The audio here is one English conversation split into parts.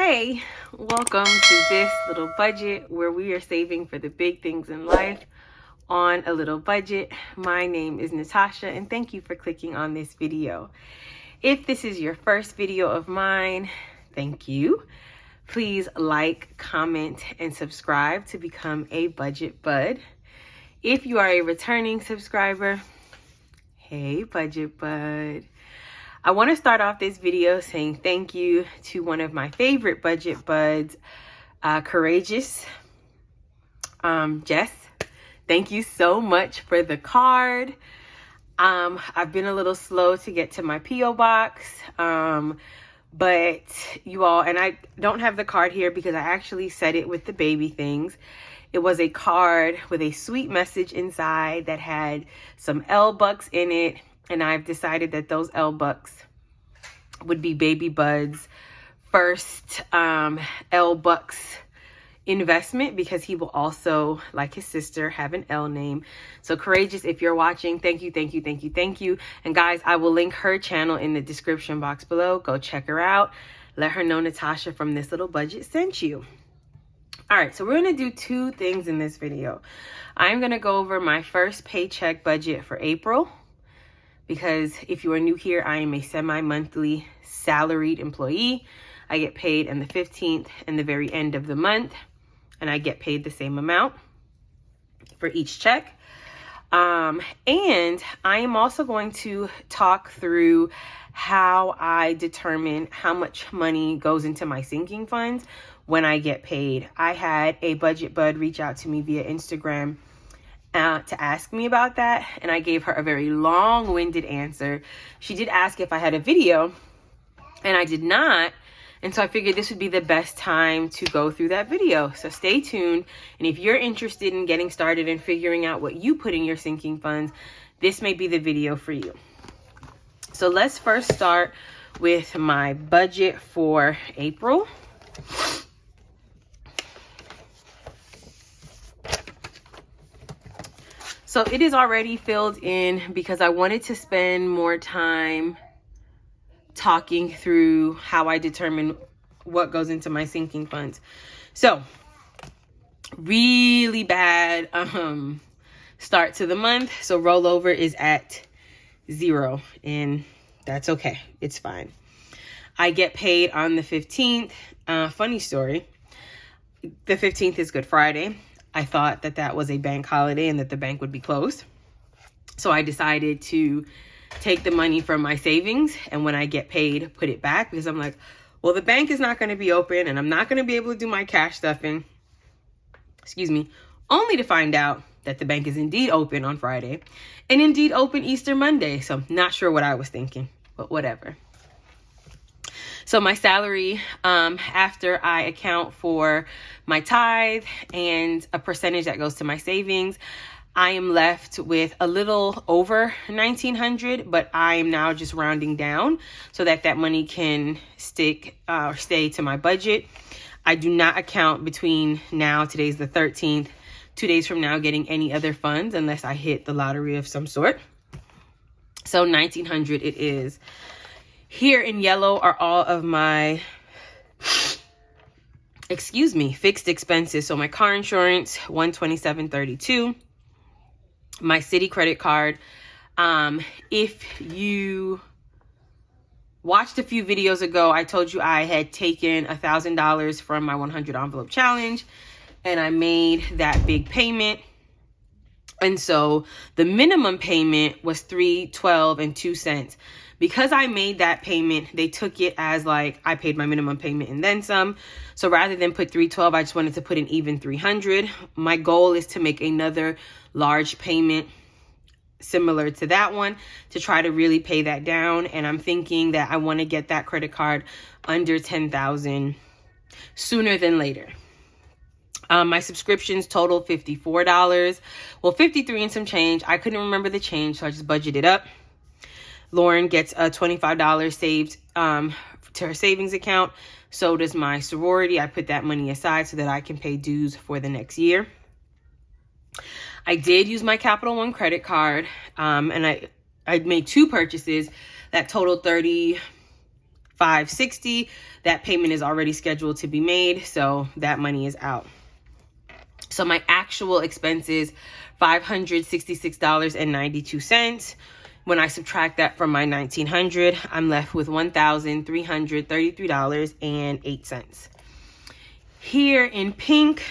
Hey, welcome to this little budget where we are saving for the big things in life on a little budget. My name is Natasha and thank you for clicking on this video. If this is your first video of mine, thank you. Please like, comment, and subscribe to become a budget bud. If you are a returning subscriber, hey budget bud. I want to start off this video saying thank you to one of my favorite budget buds, Courageous, Jess. Thank you so much for the card. I've been a little slow to get to my P.O. box, but you all, and I don't have the card here because I actually set it with the baby things. It was a card with a sweet message inside that had some L-bucks in it. And I've decided that those L-bucks would be baby bud's first L-bucks investment, because he will also, like his sister, have an L name. So Courageous, if you're watching, thank you, thank you, thank you, thank you. And guys, I will link her channel in the description box below. Go check her out. Let her know Natasha from This Little Budget sent you. All right, so we're going to do two things in this video. I'm going to go over my first paycheck budget for April, because if you are new here, I am a semi-monthly salaried employee. I get paid on the 15th and the very end of the month, and I get paid the same amount for each check. And I am also going to talk through how I determine how much money goes into my sinking funds when I get paid. I had a budget bud reach out to me via Instagram to ask me about that, and I gave her a very long-winded answer. She did ask if I had a video, and I did not, and so I figured this would be the best time to go through that video. So stay tuned, and if you're interested in getting started and figuring out what you put in your sinking funds, this may be the video for you. So let's first start with my budget for April. So it is already filled in because I wanted to spend more time talking through how I determine what goes into my sinking funds. So really bad start to the month. So rollover is at 0, and that's okay. It's fine. I get paid on the 15th. Funny story. The 15th is Good Friday. I thought that that was a bank holiday and that the bank would be closed. So I decided to take the money from my savings, and when I get paid, put it back, because I'm like, well, the bank is not going to be open and I'm not going to be able to do my cash stuffing. Excuse me. Only to find out that the bank is indeed open on Friday and indeed open Easter Monday. So I'm not sure what I was thinking, but whatever. So my salary, after I account for my tithe and a percentage that goes to my savings, I am left with a little over $1,900, but I am now just rounding down so that that money can stay to my budget. I do not account between now, today's the 13th, 2 days from now, getting any other funds unless I hit the lottery of some sort. So $1,900 it is. Here in yellow are all of my, fixed expenses. So my car insurance, $127.32. My city credit card. If you watched a few videos ago, I told you I had taken $1,000 from my 100 envelope challenge, and I made that big payment. And so the minimum payment was $312.02. Because I made that payment, they took it as like I paid my minimum payment and then some. So rather than put $312, I just wanted to put an even $300. My goal is to make another large payment similar to that one to try to really pay that down. And I'm thinking that I want to get that credit card under $10,000 sooner than later. My subscriptions total $54. Well, $53 and some change. I couldn't remember the change, so I just budgeted up. Lauren gets a $25 saved to her savings account. So does my sorority. I put that money aside so that I can pay dues for the next year. I did use my Capital One credit card, and I made 2 purchases that totaled $560. That payment is already scheduled to be made, so that money is out. So my actual expenses, $566.92. When I subtract that from my $1,900, I'm left with $1,333.08. Here in pink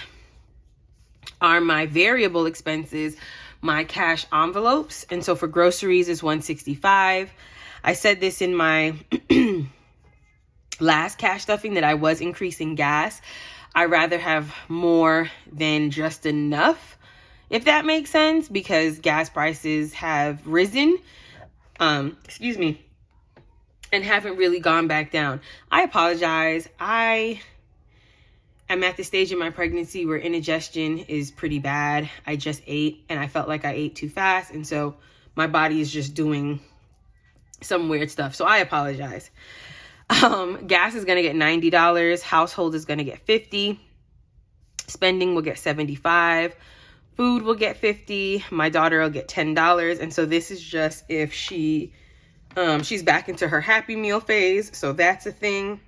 are my variable expenses, my cash envelopes. And so for groceries is $165. I said this in my last cash stuffing that I was increasing gas. I rather have more than just enough, if that makes sense, because gas prices have risen, and haven't really gone back down. I apologize. I am at the stage in my pregnancy where indigestion is pretty bad. I just ate and I felt like I ate too fast. And so my body is just doing some weird stuff. So I apologize. Gas is going to get $90. Household is going to get $50. Spending will get $75. Food will get $50. My daughter will get $10. And so this is just if she's back into her Happy Meal phase. So that's a thing.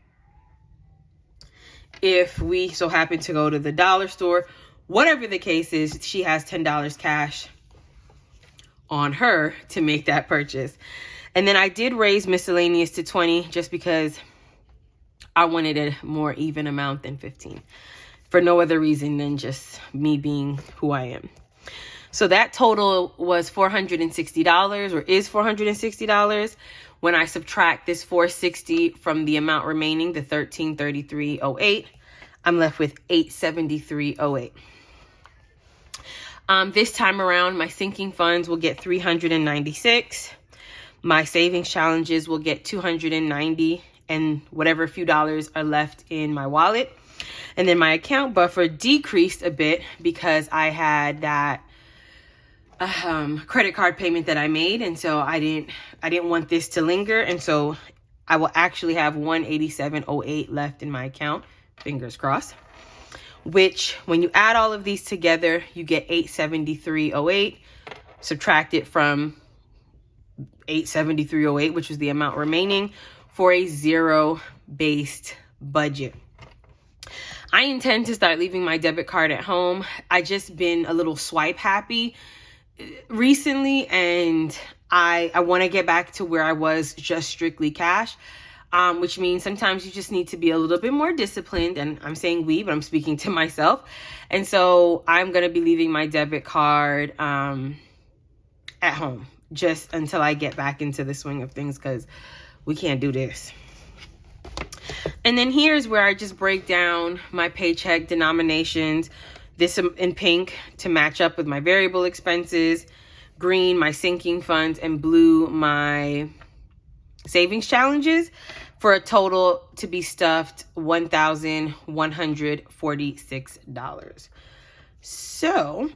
If we so happen to go to the dollar store, whatever the case is, she has $10 cash on her to make that purchase. And then I did raise miscellaneous to $20 just because I wanted a more even amount than $15 for no other reason than just me being who I am. So that total was $460 or is $460. When I subtract this $460 from the amount remaining, the $1,333.08, I'm left with $873.08. This time around, my sinking funds will get $396. My savings challenges will get $290, and whatever few dollars are left in my wallet. And then my account buffer decreased a bit because I had that credit card payment that I made, and so I didn't want this to linger, and so I will actually have $187.08 left in my account, fingers crossed, which when you add all of these together, you get $873.08. Subtract it from $873.08, which was the amount remaining, for a zero-based budget. I intend to start leaving my debit card at home. I just been a little swipe happy recently, and I want to get back to where I was just strictly cash, which means sometimes you just need to be a little bit more disciplined. And I'm saying we, but I'm speaking to myself. And so I'm going to be leaving my debit card at home just until I get back into the swing of things, because we can't do this. And then here's where I just break down my paycheck denominations. This in pink to match up with my variable expenses, green my sinking funds, and blue my savings challenges, for a total to be stuffed $1,146. So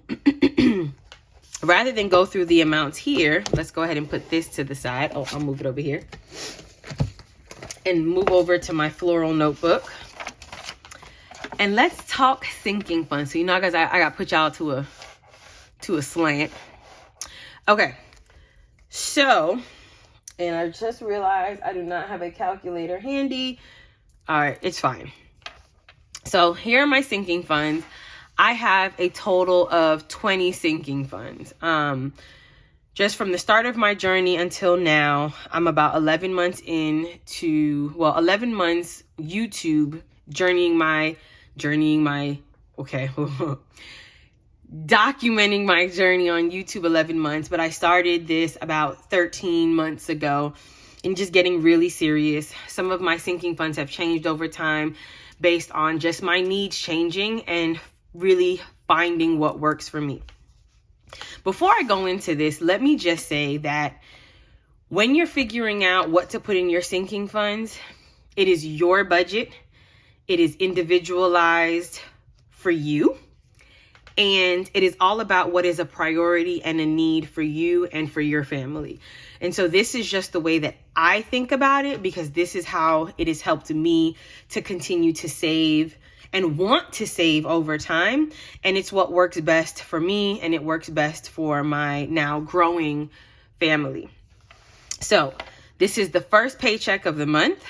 rather than go through the amounts here, let's go ahead and put this to the side. Oh, I'll move it over here and move over to my floral notebook. And let's talk sinking funds. So, guys, I got to put y'all to a slant. Okay. So, and I just realized I do not have a calculator handy. All right, it's fine. So here are my sinking funds. I have a total of 20 sinking funds. Just from the start of my journey until now, I'm about 11 months into, 11 months YouTube documenting my journey on YouTube, 11 months, but I started this about 13 months ago and just getting really serious. Some of my sinking funds have changed over time based on just my needs changing and really finding what works for me. Before I go into this, let me just say that when you're figuring out what to put in your sinking funds, it is your budget. It is individualized for you. And it is all about what is a priority and a need for you and for your family. And so this is just the way that I think about it, because this is how it has helped me to continue to save and want to save over time. And it's what works best for me, and it works best for my now growing family. So this is the first paycheck of the month.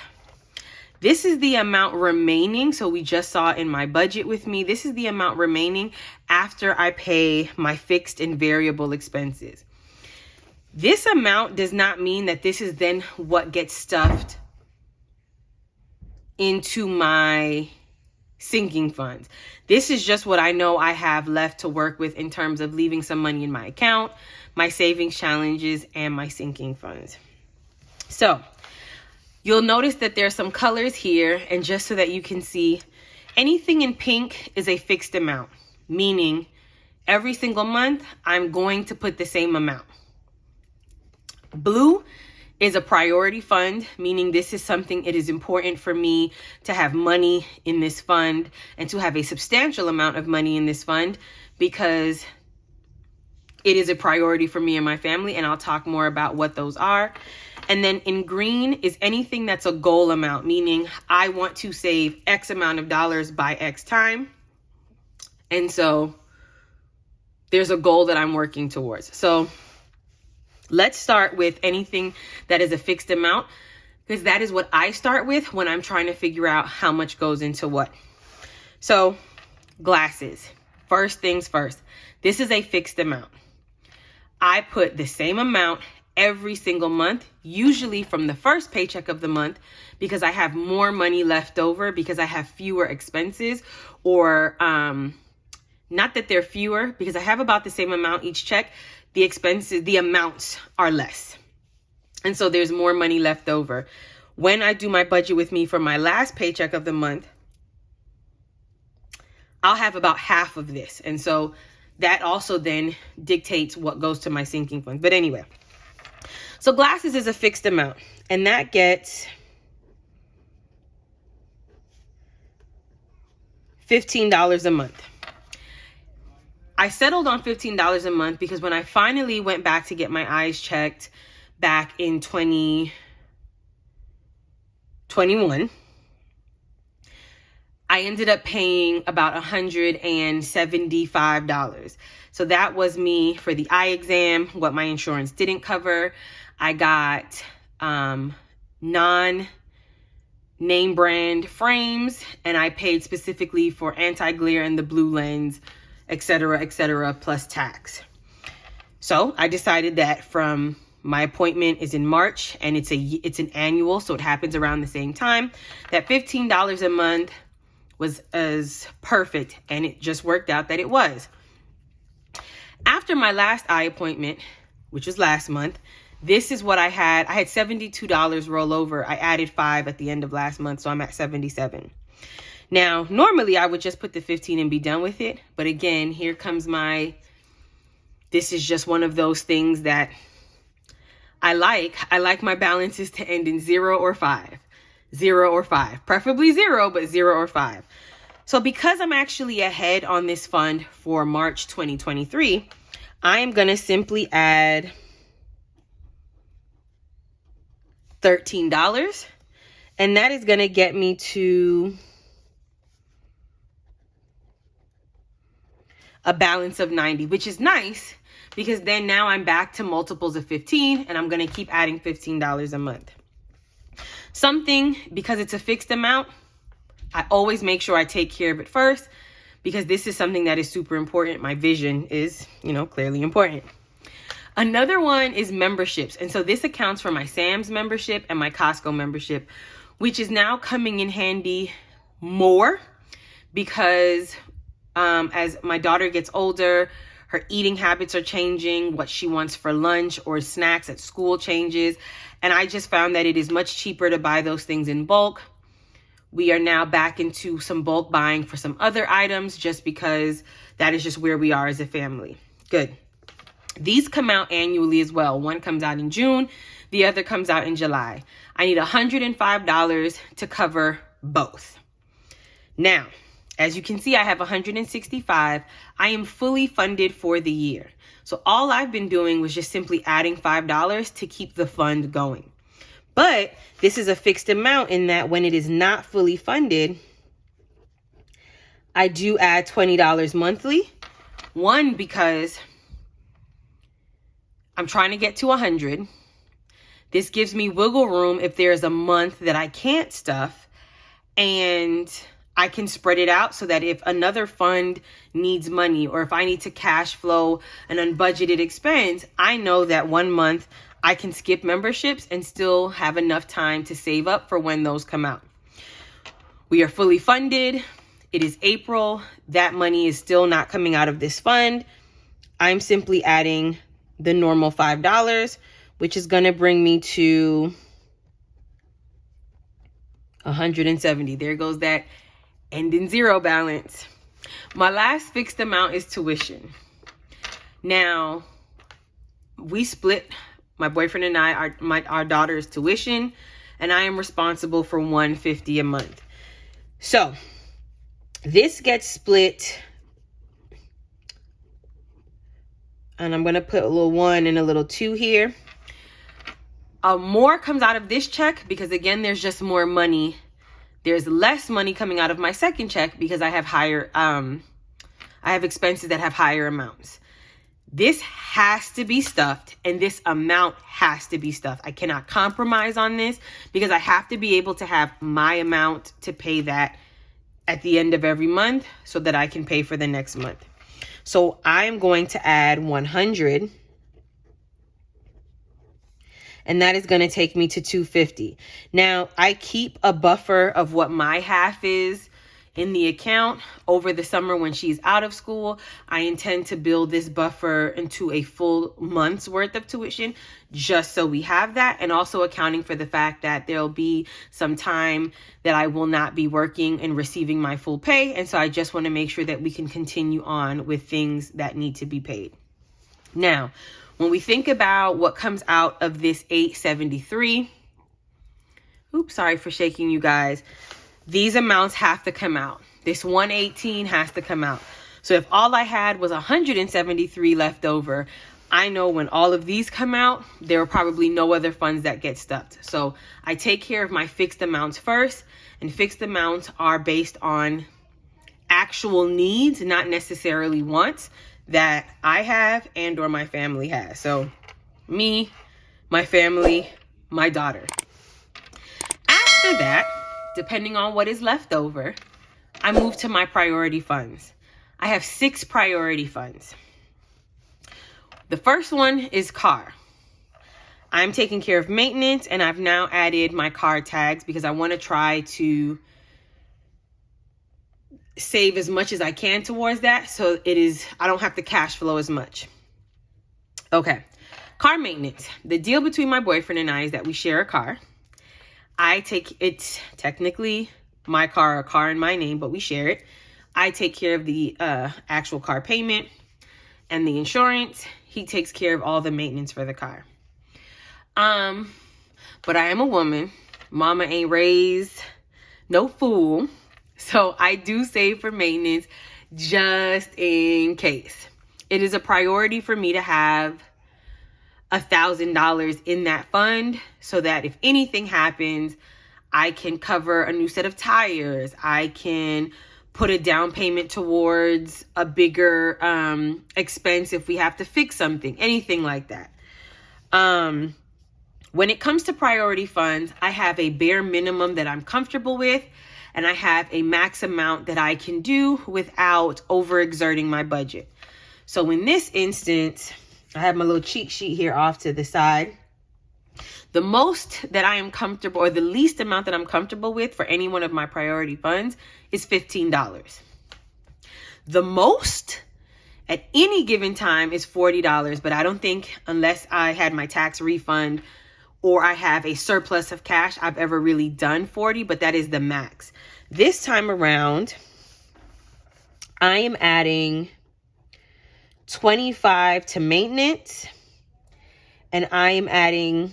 This is the amount remaining. So we just saw in my budget with me, this is the amount remaining after I pay my fixed and variable expenses. This amount does not mean that this is then what gets stuffed into my sinking funds. This is just what I know I have left to work with in terms of leaving some money in my account, my savings challenges, and my sinking funds. So you'll notice that there's some colors here, and just so that you can see, anything in pink is a fixed amount, meaning every single month I'm going to put the same amount. Blue is a priority fund, meaning this is something it is important for me to have money in this fund and to have a substantial amount of money in this fund because it is a priority for me and my family, and I'll talk more about what those are. And then in green is anything that's a goal amount, meaning I want to save X amount of dollars by X time. And so there's a goal that I'm working towards. So let's start with anything that is a fixed amount, because that is what I start with when I'm trying to figure out how much goes into what. So glasses, first things first, this is a fixed amount. I put the same amount every single month, usually from the first paycheck of the month, because I have more money left over because I have fewer expenses, or not that they're fewer, because I have about the same amount each check. The expenses, the amounts are less. And so there's more money left over. When I do my budget with me for my last paycheck of the month, I'll have about half of this. And so that also then dictates what goes to my sinking fund. But anyway, so glasses is a fixed amount, and that gets $15 a month. I settled on $15 a month because when I finally went back to get my eyes checked back in 2021, I ended up paying about $175. So that was me for the eye exam, what my insurance didn't cover. I got non-name brand frames, and I paid specifically for anti-glare and the blue lens, etc., plus tax. So I decided that from my appointment is in March, and it's an annual, so it happens around the same time, that $15 a month was as perfect, and it just worked out that it was. After my last eye appointment, which was last month, this is what I had. I had $72 roll over. I added $5 at the end of last month, so I'm at $77. Now, normally I would just put the 15 and be done with it. But again, here comes this is just one of those things that I like. I like my balances to end in 0 or 5. 0 or 5. Preferably 0, but 0 or 5. So because I'm actually ahead on this fund for March 2023, I am going to simply add $13. And that is going to get me to a balance of 90, which is nice because then now I'm back to multiples of 15, and I'm going to keep adding $15 a month. Something, because it's a fixed amount, I always make sure I take care of it first, because this is something that is super important. My vision is, clearly important. Another one is memberships. And so this accounts for my Sam's membership and my Costco membership, which is now coming in handy more because as my daughter gets older, her eating habits are changing. What she wants for lunch or snacks at school changes. And I just found that it is much cheaper to buy those things in bulk. We are now back into some bulk buying for some other items just because that is just where we are as a family. Good. These come out annually as well. One comes out in June. The other comes out in July. I need $105 to cover both. Now, as you can see, I have $165. I am fully funded for the year. So all I've been doing was just simply adding $5 to keep the fund going. But this is a fixed amount in that when it is not fully funded, I do add $20 monthly. One, because I'm trying to get to 100. This gives me wiggle room if there's a month that I can't stuff. and I can spread it out so that if another fund needs money, or if I need to cash flow an unbudgeted expense, I know that 1 month I can skip memberships and still have enough time to save up for when those come out. We are fully funded. It is April. That money is still not coming out of this fund. I'm simply adding the normal $5, which is going to bring me to $170. There goes that ending zero balance. My last fixed amount is tuition. Now, we split, my boyfriend and I, our daughter's tuition, and I am responsible for $150 a month. So this gets split, and I'm going to put a little 1 and a little 2 here. More comes out of this check because, again, there's just more money. There's less money coming out of my second check because I have higher, I have expenses that have higher amounts. This has to be stuffed, and this amount has to be stuffed. I cannot compromise on this because I have to be able to have my amount to pay that at the end of every month so that I can pay for the next month. So I'm going to add 100, and that is going to take me to 250. Now, I keep a buffer of what my half is in the account over the summer when she's out of school. I intend to build this buffer into a full month's worth of tuition just so we have that, and also accounting for the fact that there'll be some time that I will not be working and receiving my full pay. And so I just want to make sure that we can continue on with things that need to be paid. Now, when we think about what comes out of this 873, oops, sorry for shaking you guys. These amounts have to come out. This 118 has to come out. So if all I had was 173 left over, I know when all of these come out, there are probably no other funds that get stuffed. So I take care of my fixed amounts first, and fixed amounts are based on actual needs, not necessarily wants that I have and or my family has. So me, my family, my daughter. After that, depending on what is left over, I move to my priority funds. I have 6 priority funds. The first one is car. I'm taking care of maintenance, and I've now added my car tags because I want to try to save as much as I can towards that. So I don't have to cash flow as much. Okay. Car maintenance. The deal between my boyfriend and I is that we share a car. It's technically my car, a car in my name, but we share it. I take care of the actual car payment and the insurance. He takes care of all the maintenance for the car. But I am a woman. Mama ain't raised no fool. So I do save for maintenance just in case. It is a priority for me to have $1,000 in that fund so that if anything happens, I can cover a new set of tires. I can put a down payment towards a bigger expense if we have to fix something, anything like that. When it comes to priority funds, I have a bare minimum that I'm comfortable with, and I have a max amount that I can do without overexerting my budget. So in this instance, I have my little cheat sheet here off to the side. The most that I am comfortable, or the least amount that I'm comfortable with for any one of my priority funds is $15. The most at any given time is $40, but I don't think, unless I had my tax refund or I have a surplus of cash, I've ever really done $40, but that is the max. This time around, I am adding $25 to maintenance, and I am adding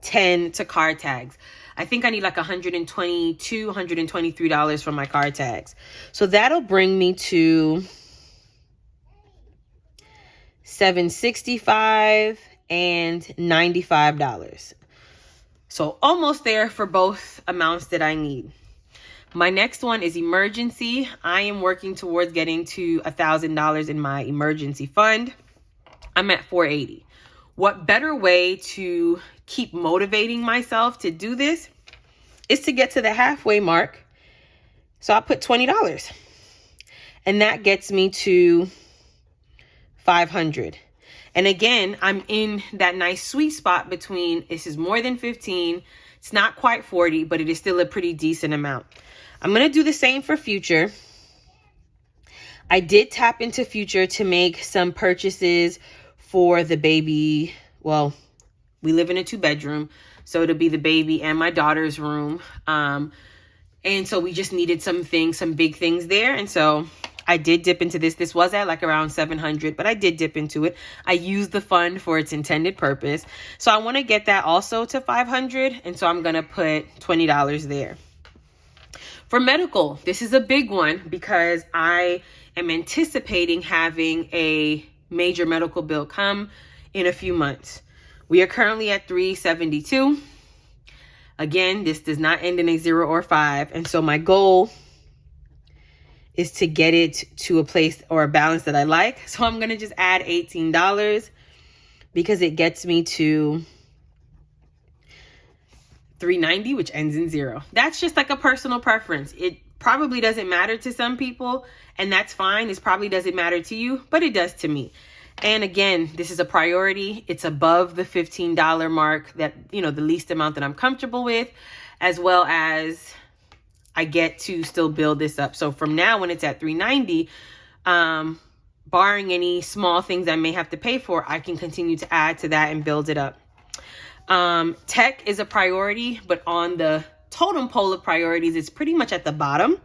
$10 to car tags. I think I need like $122, $123 for my car tags. So that'll bring me to $765 and $95. So almost there for both amounts that I need. My next one is emergency. I am working towards getting to $1,000 in my emergency fund. I'm at $480. What better way to keep motivating myself to do this is to get to the halfway mark So I put $20. And that gets me to $500. And again, I'm in that nice sweet spot between, this is more than 15. It's not quite 40, but it is still a pretty decent amount. I'm going to do the same for Future. I did tap into Future to make some purchases for the baby. Well, we live in a 2-bedroom, so it'll be the baby and my daughter's room. And so we just needed some big things there. And so I did dip into this. This was at like around $700, but I did dip into it. I used the fund for its intended purpose. So I want to get that also to $500. And so I'm going to put $20 there. For medical, this is a big one because I am anticipating having a major medical bill come in a few months. We are currently at $372. Again, this does not end in a 0 or 5. And so my goal is to get it to a place or a balance that I like. So I'm going to just add $18 because it gets me to $390, which ends in 0. That's just like a personal preference. It probably doesn't matter to some people, and that's fine. It probably doesn't matter to you, but it does to me. And again, this is a priority. It's above the $15 mark, that, you know, the least amount that I'm comfortable with, as well as I get to still build this up. So from now, when it's at $390, barring any small things I may have to pay for, I can continue to add to that and build it up. Tech is a priority, but on the totem pole of priorities, it's pretty much at the bottom.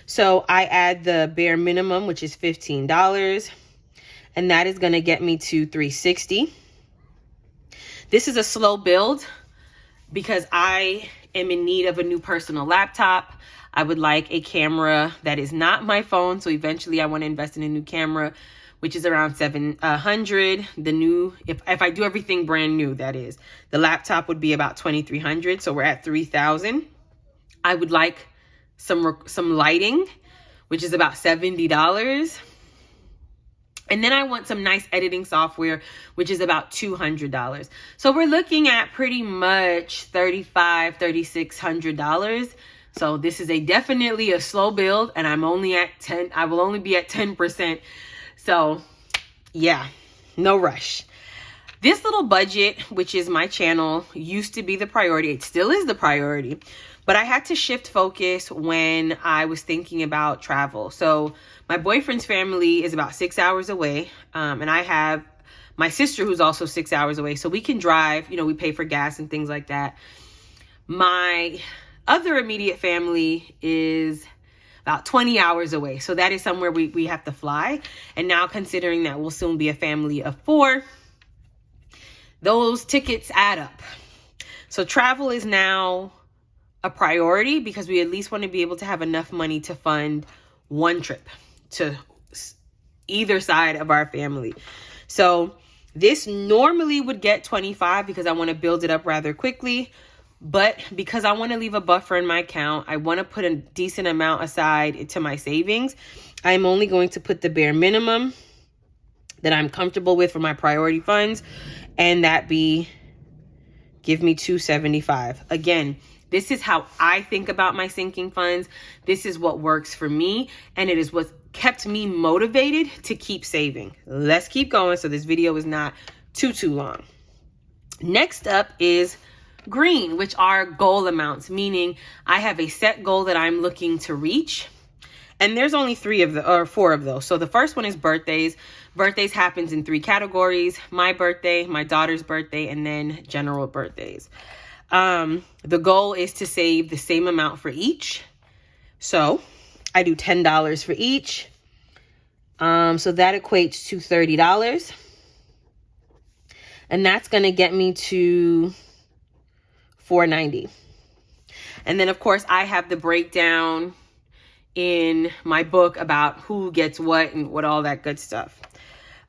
So I add the bare minimum, which is $15. And that is going to get me to $360. This is a slow build because I am in need of a new personal laptop. I would like a camera that is not my phone. So eventually I want to invest in a new camera, which is around $700. The new, if I do everything brand new, that is. The laptop would be about $2,300. So we're at $3,000. I would like some lighting, which is about $70. And then I want some nice editing software, which is about $200. So we're looking at pretty much $3,500, $3,600. So this is definitely a slow build, and I'm only at 10. I will only be at 10%. So yeah, no rush. This little budget, which is my channel, used to be the priority. It still is the priority, but I had to shift focus when I was thinking about travel. So my boyfriend's family is about 6 hours away. And I have my sister who's also 6 hours away. So we can drive, you know, we pay for gas and things like that. My other immediate family is about 20 hours away. So that is somewhere we have to fly. And now considering that we'll soon be a family of 4, those tickets add up. So travel is now a priority because we at least want to be able to have enough money to fund one trip to either side of our family. So this normally would get 25 because I want to build it up rather quickly. But because I want to leave a buffer in my account, I want to put a decent amount aside to my savings. I'm only going to put the bare minimum that I'm comfortable with for my priority funds, and that give me $275. Again, this is how I think about my sinking funds. This is what works for me, and it is what kept me motivated to keep saving. Let's keep going so this video is not too long. Next up is green, which are goal amounts, meaning I have a set goal that I'm looking to reach. And there's only 4 of those. So the first one is birthdays. Birthdays happens in 3 categories: my birthday, my daughter's birthday, and then general birthdays. The goal is to save the same amount for each. So I do $10 for each. So that equates to $30. And that's going to get me to $490. And then of course I have the breakdown in my book about who gets what and what all that good stuff.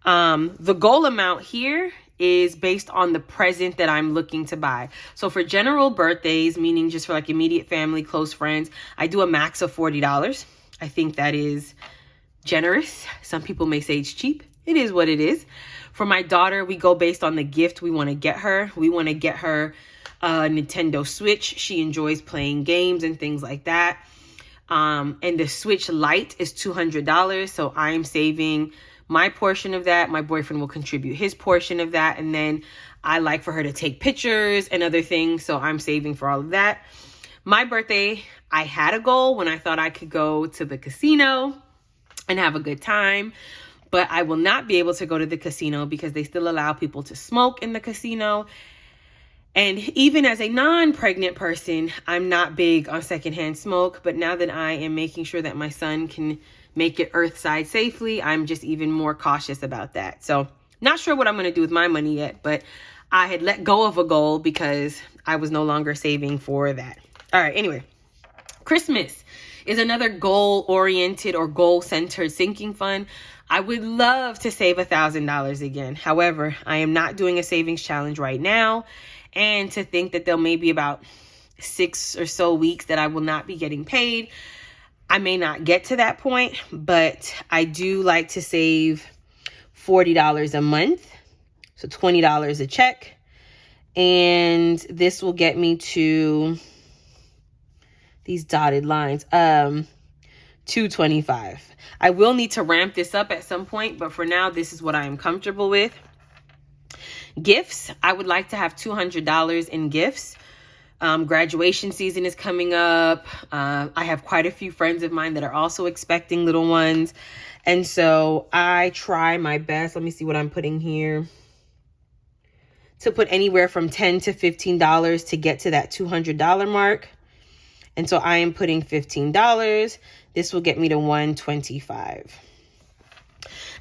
The goal amount here is based on the present that I'm looking to buy. So for general birthdays, meaning just for like immediate family, close friends, I do a max of $40. I think that is generous. Some people may say it's cheap. It is what it is. For my daughter, we go based on the gift we want to get her. We want to get her a Nintendo Switch. She enjoys playing games and things like that. And the Switch Lite is $200. So I'm saving my portion of that. My boyfriend will contribute his portion of that. And then I like for her to take pictures and other things. So I'm saving for all of that. My birthday, I had a goal when I thought I could go to the casino and have a good time. But I will not be able to go to the casino because they still allow people to smoke in the casino. And even as a non-pregnant person, I'm not big on secondhand smoke. But now that I am making sure that my son can make it earthside safely, I'm just even more cautious about that. So not sure what I'm going to do with my money yet, but I had let go of a goal because I was no longer saving for that. All right, anyway, Christmas is another goal-oriented or goal-centered sinking fund. I would love to save $1,000 again. However, I am not doing a savings challenge right now. And to think that there may be about 6 or so weeks that I will not be getting paid. I may not get to that point, but I do like to save $40 a month. So $20 a check. And this will get me to these dotted lines. $225. I will need to ramp this up at some point, but for now, this is what I am comfortable with. Gifts, I would like to have $200 in gifts. Graduation season is coming up. I have quite a few friends of mine that are also expecting little ones. And so I try my best. Let me see what I'm putting here. To put anywhere from $10 to $15 to get to that $200 mark. And so I am putting $15. This will get me to $125.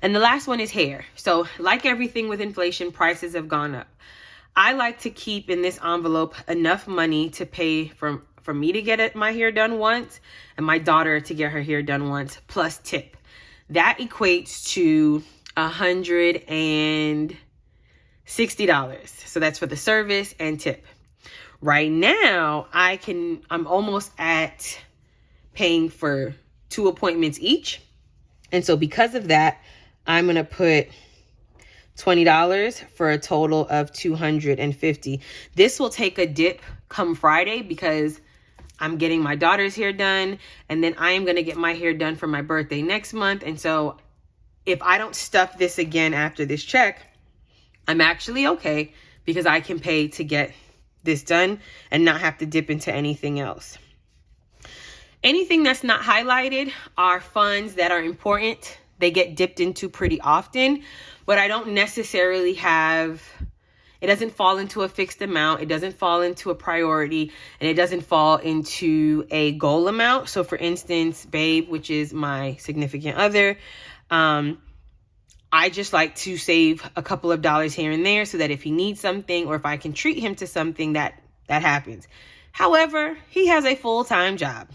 And the last one is hair. So like everything with inflation, prices have gone up. I like to keep in this envelope enough money to pay for me to get my hair done once and my daughter to get her hair done once plus tip. That equates to $160. So that's for the service and tip. Right now, I'm almost at paying for 2 appointments each. And so because of that, I'm going to put $20 for a total of $250. This will take a dip come Friday because I'm getting my daughter's hair done. And then I am going to get my hair done for my birthday next month. And so if I don't stuff this again after this check, I'm actually okay because I can pay to get this done and not have to dip into anything else. Anything that's not highlighted are funds that are important. They get dipped into pretty often, but I don't necessarily it doesn't fall into a fixed amount. It doesn't fall into a priority, and it doesn't fall into a goal amount. So for instance, Babe, which is my significant other, I just like to save a couple of dollars here and there so that if he needs something or if I can treat him to something, that happens. However, he has a full-time job.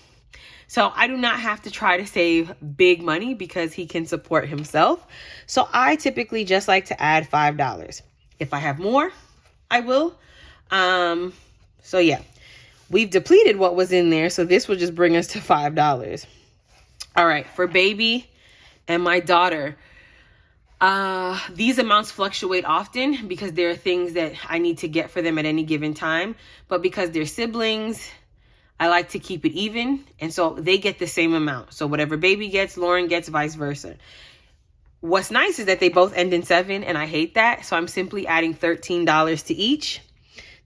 So I do not have to try to save big money because he can support himself. So I typically just like to add $5. If I have more, I will. So yeah, we've depleted what was in there. So this will just bring us to $5. All right, for Baby and my daughter, these amounts fluctuate often because there are things that I need to get for them at any given time. But because they're siblings, I like to keep it even. And so they get the same amount. So whatever Baby gets, Lauren gets, vice versa. What's nice is that they both end in 7, and I hate that. So I'm simply adding $13 to each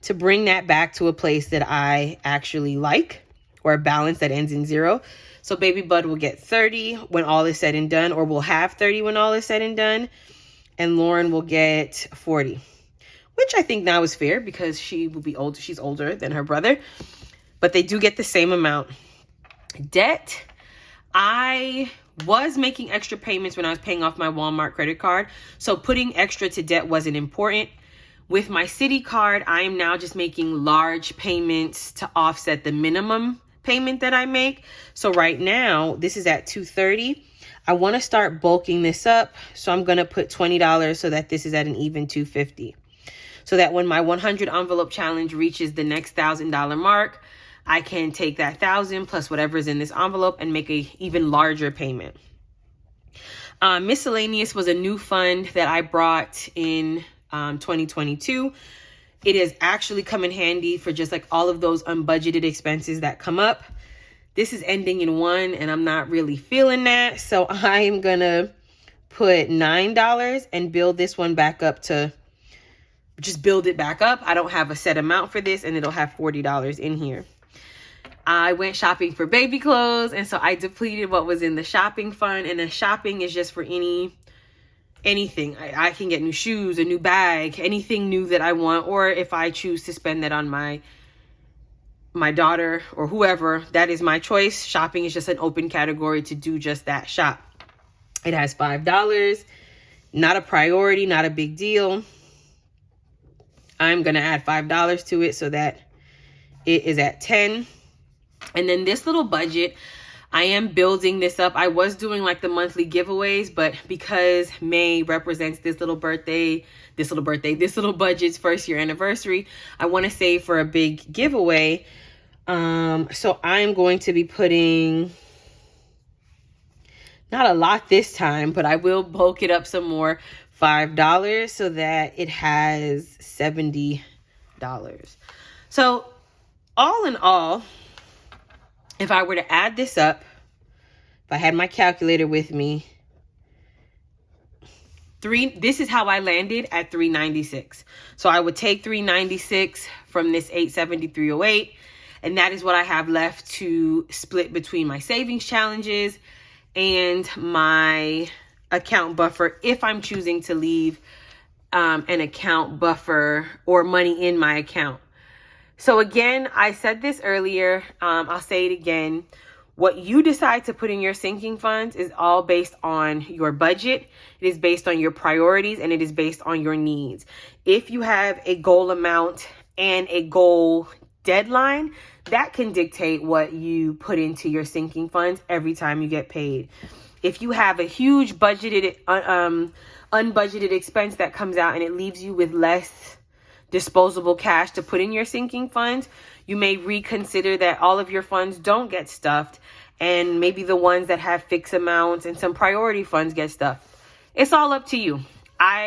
to bring that back to a place that I actually like, or a balance that ends in 0. So Baby Bud will get 30 when all is said and done, or will have 30 when all is said and done. And Lauren will get 40, which I think now is fair because she will be older. She's older than her brother. But they do get the same amount. Debt, I was making extra payments when I was paying off my Walmart credit card. So putting extra to debt wasn't important. With my Citi card, I am now just making large payments to offset the minimum payment that I make. So right now, this is at $230. I want to start bulking this up. So I'm going to put $20 so that this is at an even $250. So that when my 100 envelope challenge reaches the next $1,000 mark, I can take that 1,000 plus whatever is in this envelope and make a even larger payment. Miscellaneous was a new fund that I brought in 2022. It has actually come in handy for just like all of those unbudgeted expenses that come up. this is ending in 1 and I'm not really feeling that. So I'm gonna put $9 and build this one back up to just build it back up. I don't have a set amount for this, and it'll have $40 in here. I went shopping for baby clothes, and so I depleted what was in the shopping fund, and the shopping is just for anything. I can get new shoes, a new bag, anything new that I want, or if I choose to spend that on my daughter or whoever, that is my choice. Shopping is just an open category to do just that. Shop. It has $5. Not a priority, not a big deal. I'm going to add $5 to it so that it is at 10. And then this little budget, I am building this up. I was doing like the monthly giveaways, but because May represents this little budget's first year anniversary, I want to save for a big giveaway. So I'm going to be putting, not a lot this time, but I will bulk it up some more, $5 so that it has $70. So all in all, if I were to add this up, if I had my calculator with me, this is how I landed at $396. So I would take $396 from this $873.08, and that is what I have left to split between my savings challenges and my account buffer if I'm choosing to leave an account buffer or money in my account. So again, I said this earlier, I'll say it again. What you decide to put in your sinking funds is all based on your budget. It is based on your priorities, and it is based on your needs. If you have a goal amount and a goal deadline, that can dictate what you put into your sinking funds every time you get paid. If you have a huge unbudgeted expense that comes out and it leaves you with less disposable cash to put in your sinking funds, you may reconsider that all of your funds don't get stuffed, and maybe the ones that have fixed amounts and some priority funds get stuffed. It's all up to you.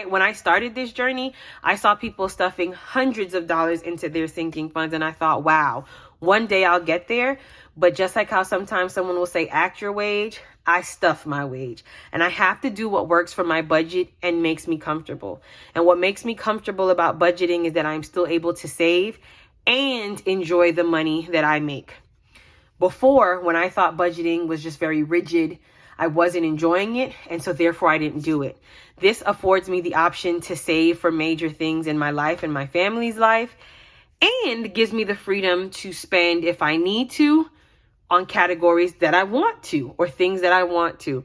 When I started this journey, I saw people stuffing hundreds of dollars into their sinking funds, and I thought, wow, one day I'll get there. But just like how sometimes someone will say, act your wage, I stuff my wage, and I have to do what works for my budget and makes me comfortable. And what makes me comfortable about budgeting is that I'm still able to save and enjoy the money that I make. Before, when I thought budgeting was just very rigid, I wasn't enjoying it, and so therefore I didn't do it. This affords me the option to save for major things in my life and my family's life, and gives me the freedom to spend if I need to on categories that I want to or things that I want to.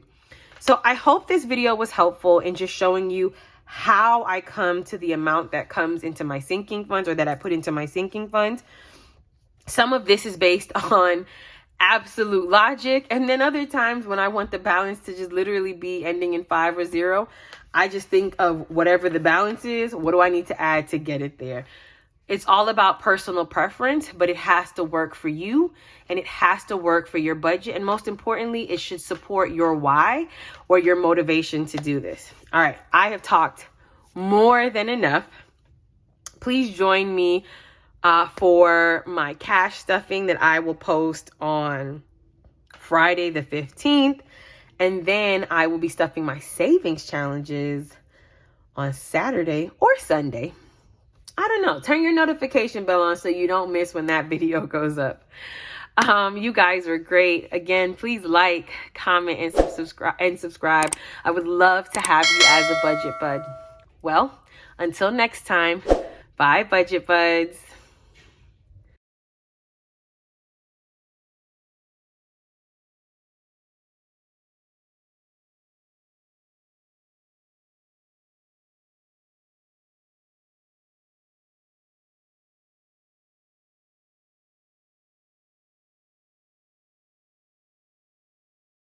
So I hope this video was helpful in just showing you how I come to the amount that comes into my sinking funds, or that I put into my sinking funds. Some of this is based on absolute logic, and then other times when I want the balance to just literally be ending in 5 or 0, I just think of whatever the balance is, what do I need to add to get it there? It's all about personal preference, but it has to work for you, and it has to work for your budget. And most importantly, it should support your why or your motivation to do this. All right, I have talked more than enough. Please join me for my cash stuffing that I will post on Friday the 15th. And then I will be stuffing my savings challenges on Saturday or Sunday. I don't know. Turn your notification bell on so you don't miss when that video goes up. You guys are great. Again, please like, comment, and subscribe. I would love to have you as a budget bud. Well, until next time, bye, budget buds.